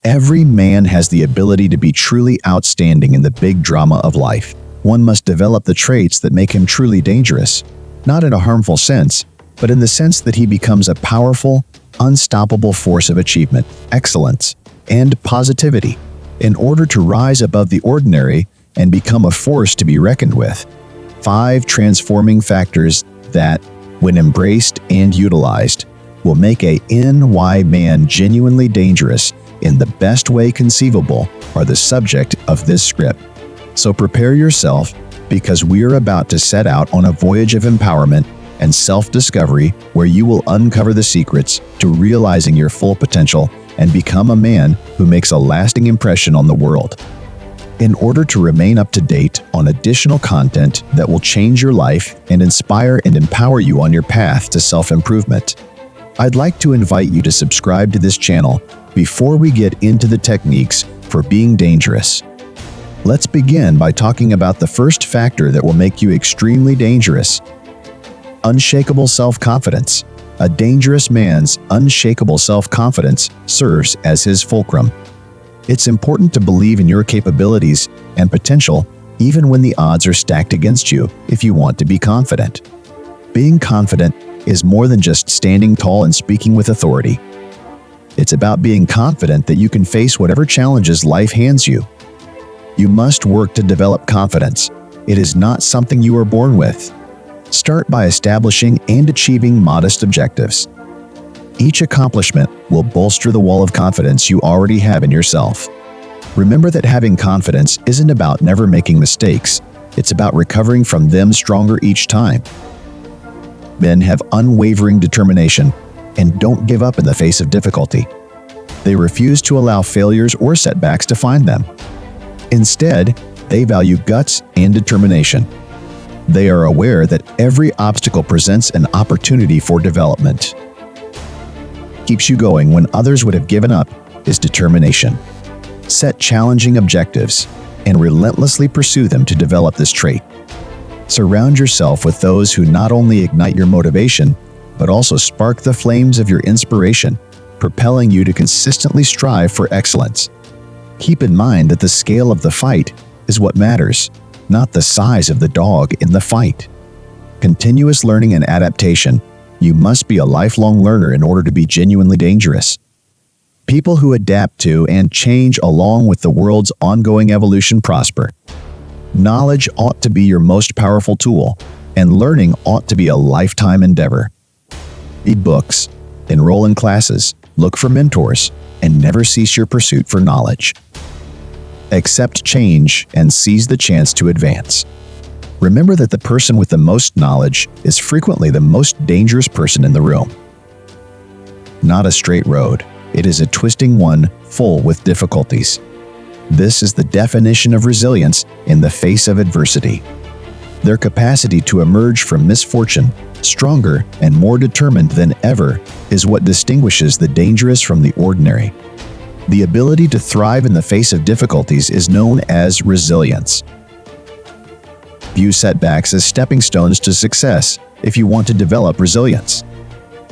Every man has the ability to be truly outstanding in the big drama of life. One must develop the traits that make him truly dangerous, not in a harmful sense, but in the sense that he becomes a powerful, unstoppable force of achievement, excellence, and positivity, in order to rise above the ordinary and become a force to be reckoned with. 5 transforming factors that, when embraced and utilized, will make a NY man genuinely dangerous in the best way conceivable are the subject of this script. So prepare yourself, because we are about to set out on a voyage of empowerment and self-discovery where you will uncover the secrets to realizing your full potential and become a man who makes a lasting impression on the world. In order to remain up to date on additional content that will change your life and inspire and empower you on your path to self-improvement, I'd like to invite you to subscribe to this channel before we get into the techniques for being dangerous. Let's begin by talking about the first factor that will make you extremely dangerous: unshakable self-confidence. A dangerous man's unshakable self-confidence serves as his fulcrum. It's important to believe in your capabilities and potential even when the odds are stacked against you if you want to be confident. Being confident is more than just standing tall and speaking with authority. It's about being confident that you can face whatever challenges life hands you. You must work to develop confidence. It is not something you are born with. Start by establishing and achieving modest objectives. Each accomplishment will bolster the wall of confidence you already have in yourself. Remember that having confidence isn't about never making mistakes. It's about recovering from them stronger each time. Men have unwavering determination and don't give up in the face of difficulty. They refuse to allow failures or setbacks to find them. Instead, they value guts and determination. They are aware that every obstacle presents an opportunity for development. Keeps you going when others would have given up is determination. Set challenging objectives and relentlessly pursue them to develop this trait. Surround yourself with those who not only ignite your motivation, but also spark the flames of your inspiration, propelling you to consistently strive for excellence. Keep in mind that the scale of the fight is what matters, not the size of the dog in the fight. Continuous learning and adaptation. You must be a lifelong learner in order to be genuinely dangerous. People who adapt to and change along with the world's ongoing evolution prosper. Knowledge ought to be your most powerful tool, and learning ought to be a lifetime endeavor. Read books, enroll in classes, look for mentors, and never cease your pursuit for knowledge. Accept change and seize the chance to advance. Remember that the person with the most knowledge is frequently the most dangerous person in the room. Not a straight road, it is a twisting one full with difficulties. This is the definition of resilience in the face of adversity. Their capacity to emerge from misfortune stronger and more determined than ever is what distinguishes the dangerous from the ordinary. The ability to thrive in the face of difficulties is known as resilience. View setbacks as stepping stones to success if you want to develop resilience.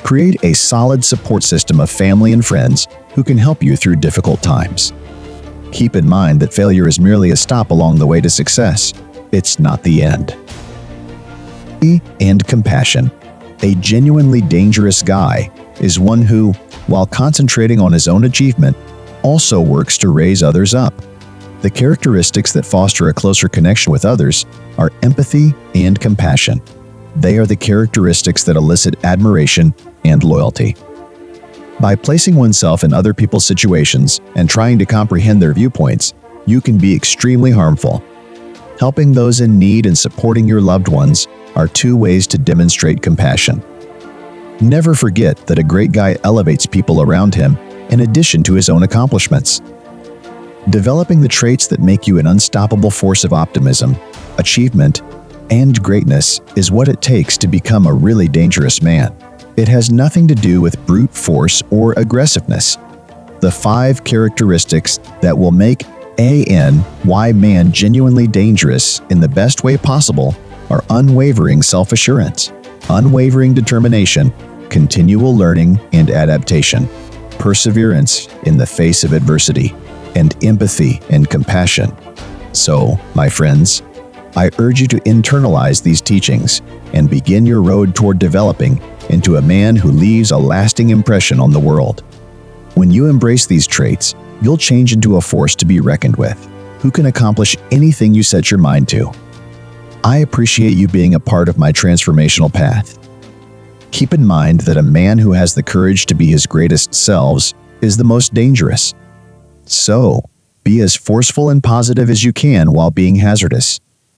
Create a solid support system of family and friends who can help you through difficult times. Keep in mind that failure is merely a stop along the way to success. It's not the end. And compassion. A genuinely dangerous guy is one who, while concentrating on his own achievement, also works to raise others up. The characteristics that foster a closer connection with others are empathy and compassion. They are the characteristics that elicit admiration and loyalty. By placing oneself in other people's situations and trying to comprehend their viewpoints, you can be extremely harmful. Helping those in need and supporting your loved ones are 2 ways to demonstrate compassion. Never forget that a great guy elevates people around him in addition to his own accomplishments. Developing the traits that make you an unstoppable force of optimism, achievement, and greatness is what it takes to become a really dangerous man. It has nothing to do with brute force or aggressiveness. The 5 characteristics that will make a man genuinely dangerous in the best way possible are unwavering self-assurance, unwavering determination, continual learning and adaptation. perseverance in the face of adversity, and empathy and compassion. So, my friends, I urge you to internalize these teachings and begin your road toward developing into a man who leaves a lasting impression on the world. When you embrace these traits, you'll change into a force to be reckoned with, who can accomplish anything you set your mind to. I appreciate you being a part of my transformational path. Keep in mind that a man who has the courage to be his greatest selves is the most dangerous. So, be as forceful and positive as you can while being hazardous.